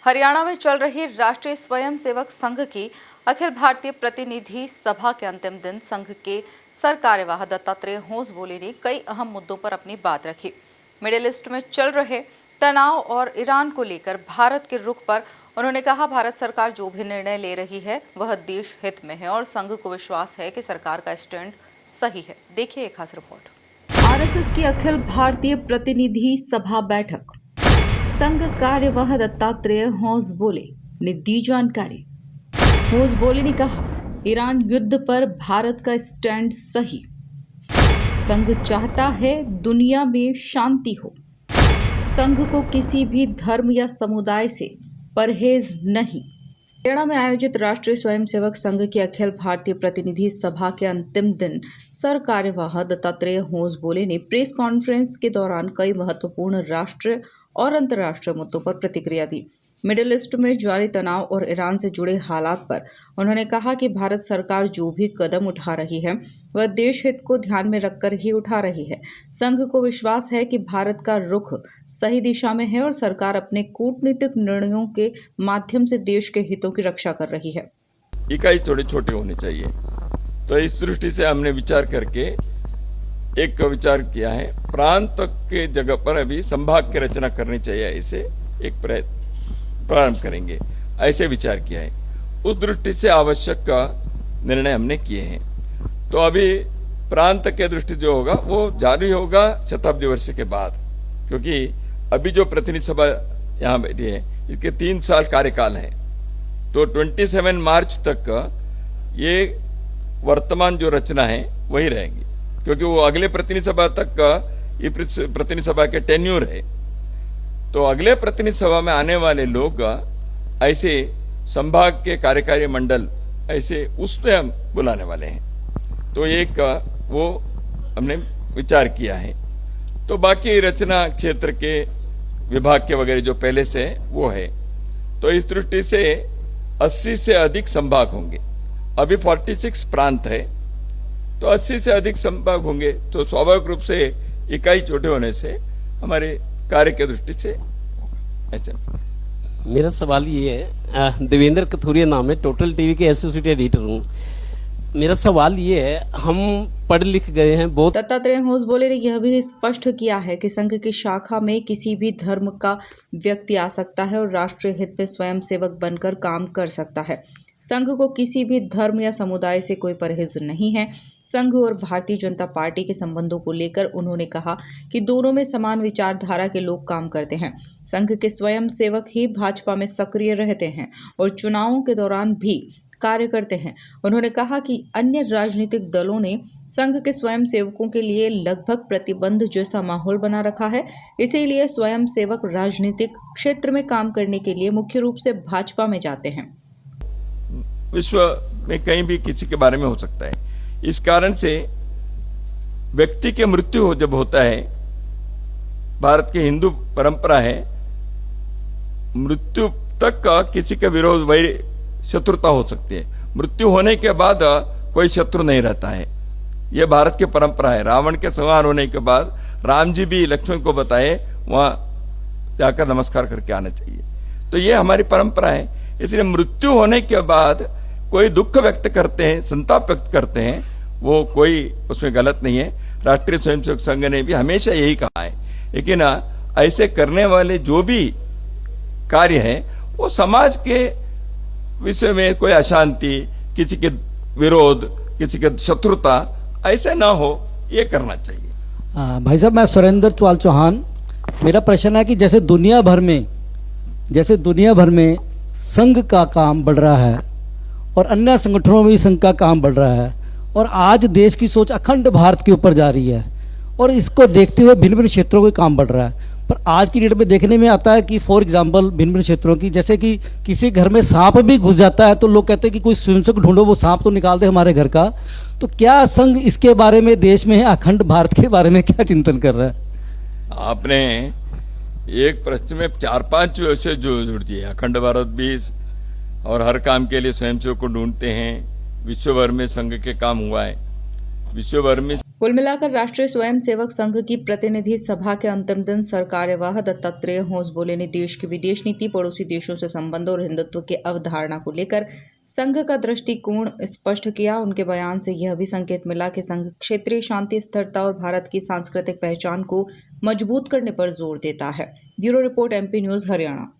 हरियाणा में चल रही राष्ट्रीय स्वयंसेवक संघ की अखिल भारतीय प्रतिनिधि सभा के अंतिम दिन संघ के सरकार्यवाह दत्तात्रेय होसबोले ने कई अहम मुद्दों पर अपनी बात रखी। मिडिल ईस्ट में चल रहे तनाव और ईरान को लेकर भारत के रुख पर उन्होंने कहा, भारत सरकार जो भी निर्णय ले रही है वह देश हित में है और संघ को विश्वास है कि सरकार का स्टैंड सही है। देखिए एक खास रिपोर्ट। आरएसएस की अखिल भारतीय प्रतिनिधि सभा बैठक, संघ कार्यवाह दत्तात्रेय होसबोले ने दी जानकारी। होसबोले ने कहा, ईरान युद्ध पर भारत का स्टैंड सही। संघ चाहता है दुनिया में शांति हो। संघ को किसी भी धर्म या समुदाय से परहेज नहीं। हरियाणा में आयोजित राष्ट्रीय स्वयंसेवक संघ की अखिल भारतीय प्रतिनिधि सभा के अंतिम दिन सरकार्यवाह दत्तात्रेय होसबोले ने प्रेस कॉन्फ्रेंस के दौरान कई महत्वपूर्ण राष्ट्रीय और अंतर्राष्ट्रीय मुद्दों पर प्रतिक्रिया दी। मिडिल ईस्ट में जारी तनाव और ईरान से जुड़े हालात पर उन्होंने कहा कि भारत सरकार जो भी कदम उठा रही है वह देश हित को ध्यान में रखकर ही उठा रही है। संघ को विश्वास है कि भारत का रुख सही दिशा में है और सरकार अपने कूटनीतिक निर्णयों के माध्यम से देश के हितों की रक्षा कर रही है। इकाई थोड़े छोटे होने चाहिए, तो इस दृष्टि से हमने विचार करके एक विचार किया है, प्रांत के जगह पर अभी संभाग की रचना करनी चाहिए, ऐसे एक प्रारंभ करेंगे, ऐसे विचार किया है। उस दृष्टि से आवश्यक निर्णय हमने किए हैं। तो अभी प्रांत के दृष्टि जो होगा वो जारी होगा शताब्दी वर्ष के बाद, क्योंकि अभी जो प्रतिनिधि सभा यहाँ बैठी है इसके 3 साल कार्यकाल है। तो 27 मार्च तक ये वर्तमान जो रचना है वही रहेंगी, क्योंकि वो अगले प्रतिनिधि सभा तक ये प्रतिनिधि सभा के टेन्यूर है। तो अगले प्रतिनिधि सभा में आने वाले लोग ऐसे संभाग के कार्यकारी मंडल ऐसे उसमें हम बुलाने वाले हैं। तो एक वो हमने विचार किया है। तो बाकी रचना क्षेत्र के विभाग के वगैरह जो पहले से वो है, तो इस दृष्टि से 80 से अधिक संभाग होंगे। अभी 46 प्रांत है, तो 80 से अधिक संभाग होंगे। तो स्वाभाविक रूप से इकाई छोटे होने से हमारे कार्य के दृष्टि से ऐसा। मेरा सवाल ये है, देवेंद्र कथुरिया नाम है, टोटल टीवी के एसोसिएट एडिटर हूँ। मेरा सवाल ये है, हम पढ़ लिख गए हैं बहुत। दत्तात्रेय होसबोले ने यह भी स्पष्ट किया है कि संघ की शाखा में किसी भी धर्म का व्यक्ति आ सकता है और राष्ट्रीय हित में स्वयंसेवक बनकर काम कर सकता है। संघ को किसी भी धर्म या समुदाय से कोई परहेज नहीं है। संघ और भारतीय जनता पार्टी के संबंधों को लेकर उन्होंने कहा कि दोनों में समान विचारधारा के लोग काम करते हैं। संघ के स्वयंसेवक ही भाजपा में सक्रिय रहते हैं और चुनावों के दौरान भी कार्य करते हैं। उन्होंने कहा कि अन्य राजनीतिक दलों ने संघ के स्वयंसेवकों के लिए लगभग प्रतिबंध जैसा माहौल बना रखा है, इसीलिए स्वयंसेवक राजनीतिक क्षेत्र में काम करने के लिए मुख्य रूप से भाजपा में जाते हैं। विश्व में कहीं भी किसी के बारे में हो सकता है। इस कारण से व्यक्ति के मृत्यु जब होता है, भारत की हिंदू परंपरा है, मृत्यु तक का किसी के विरोध वही शत्रुता हो सकती है। मृत्यु होने के बाद कोई शत्रु नहीं रहता है, यह भारत की परंपरा है। रावण के संहार होने के बाद राम जी भी लक्ष्मण को बताए वहां जाकर नमस्कार करके आना चाहिए। तो ये हमारी परंपरा है। इसलिए मृत्यु होने के बाद कोई दुख व्यक्त करते हैं, संताप व्यक्त करते हैं, वो कोई उसमें गलत नहीं है। राष्ट्रीय स्वयंसेवक संघ ने भी हमेशा यही कहा है। लेकिन ऐसे करने वाले जो भी कार्य है वो समाज के विषय में कोई अशांति, किसी के विरोध, किसी के शत्रुता ऐसे ना हो, ये करना चाहिए। भाई साहब, मैं सुरेंद्र चौहाल चौहान। मेरा प्रश्न है कि जैसे दुनिया भर में संघ का काम बढ़ रहा है और अन्य संगठनों में भी संघ का काम बढ़ रहा है, और आज देश की सोच अखंड भारत के ऊपर जा रही है, और इसको देखते हुए भिन्न भिन्न क्षेत्रों में काम बढ़ रहा है। पर आज की डेट में देखने में आता है कि फॉर एग्जांपल भिन्न भिन्न क्षेत्रों की, जैसे कि किसी घर में सांप भी घुस जाता है तो लोग कहते हैं कि कोई स्वयंसेवक ढूंढो, वो सांप तो निकाल दे हमारे घर का। तो क्या संघ इसके बारे में, देश में अखंड भारत के बारे में क्या चिंतन कर रहा है? आपने एक प्रश्न में 4-5 विषय जुड़ दिए। अखंड भारत भी, और हर काम के लिए स्वयंसेवक को ढूंढते हैं, विश्व भर में संघ के काम हुआ है। विश्व भर में कुल मिलाकर राष्ट्रीय स्वयंसेवक संघ की प्रतिनिधि सभा के अंतिम दिन सरकार्यवाह दत्तात्रेय होसबोले ने देश की विदेश नीति, पड़ोसी देशों से संबंधों और हिंदुत्व की अवधारणा को लेकर संघ का दृष्टिकोण स्पष्ट किया। उनके बयान से यह भी संकेत मिला कि संघ क्षेत्रीय शांति, स्थिरता और भारत की सांस्कृतिक पहचान को मजबूत करने पर जोर देता है। Bureau report, MP news, Haryana.